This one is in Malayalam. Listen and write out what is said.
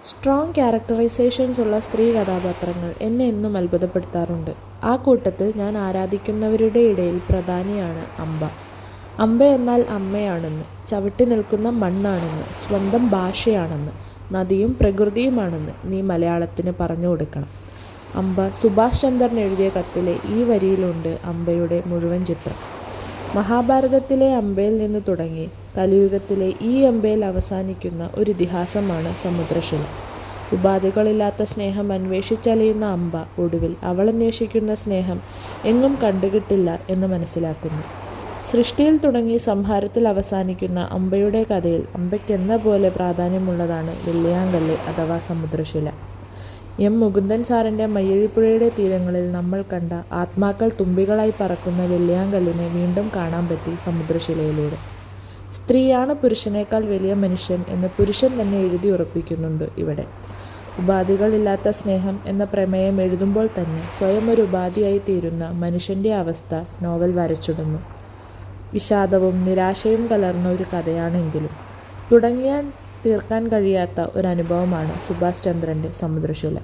സ്ട്രോങ് ക്യാരക്ടറൈസേഷൻസ് ഉള്ള സ്ത്രീ കഥാപാത്രങ്ങൾ എന്നെ എന്നും അത്ഭുതപ്പെടുത്താറുണ്ട്. ആ കൂട്ടത്തിൽ ഞാൻ ആരാധിക്കുന്നവരുടെ ഇടയിൽ പ്രധാനിയാണ് അംബ. അംബ എന്നാൽ അമ്മയാണെന്ന്, ചവിട്ടി നിൽക്കുന്ന മണ്ണാണെന്ന്, സ്വന്തം ഭാഷയാണെന്ന്, നദിയും പ്രകൃതിയുമാണെന്ന് നീ മലയാളത്തിന് പറഞ്ഞു കൊടുക്കണം. അംബ സുഭാഷ് ചന്ദ്രൻ എഴുതിയ കത്തിലെ ഈ വരിയിലുണ്ട് അംബയുടെ മുഴുവൻ ചിത്രം. മഹാഭാരതത്തിലെ അംബയിൽ നിന്ന് തുടങ്ങി കലിയുഗത്തിലെ ഈ അംബയിൽ അവസാനിക്കുന്ന ഒരു ഇതിഹാസമാണ് സമുദ്രശില. ഉപാധികളില്ലാത്ത സ്നേഹം അന്വേഷിച്ചലയുന്ന അംബ ഒടുവിൽ അവളന്വേഷിക്കുന്ന സ്നേഹം എങ്ങും കണ്ടുകിട്ടില്ല എന്ന് മനസ്സിലാക്കുന്നു. സൃഷ്ടിയിൽ തുടങ്ങി സംഹാരത്തിൽ അവസാനിക്കുന്ന അംബയുടെ കഥയിൽ അംബയ്ക്കെന്ന പോലെ പ്രാധാന്യമുള്ളതാണ് വെള്ളിയാങ്കല്ല് അഥവാ സമുദ്രശില. എം മുകുന്ദൻ സാറിൻ്റെ മയ്യഴിപ്പുഴയുടെ തീരങ്ങളിൽ നമ്മൾ കണ്ട ആത്മാക്കൾ തുമ്പികളായി പറക്കുന്ന വെള്ളിയാങ്കല്ലിനെ വീണ്ടും കാണാൻ പറ്റി സമുദ്രശിലയിലൂടെ. സ്ത്രീയാണ് പുരുഷനേക്കാൾ വലിയ മനുഷ്യൻ എന്ന് പുരുഷൻ തന്നെ എഴുതി ഉറപ്പിക്കുന്നുണ്ട് ഇവിടെ. ഉപാധികളില്ലാത്ത സ്നേഹം എന്ന പ്രമേയം എഴുതുമ്പോൾ തന്നെ സ്വയം ഒരു ഉപാധിയായി തീരുന്ന മനുഷ്യൻ്റെ അവസ്ഥ നോവൽ വരച്ചിടുന്നു. വിഷാദവും നിരാശയും കലർന്ന ഒരു കഥയാണെങ്കിലും തുടങ്ങിയാൽ തീർക്കാൻ കഴിയാത്ത ഒരനുഭവമാണ് സുഭാഷ് ചന്ദ്രൻ്റെ സമുദ്രശില.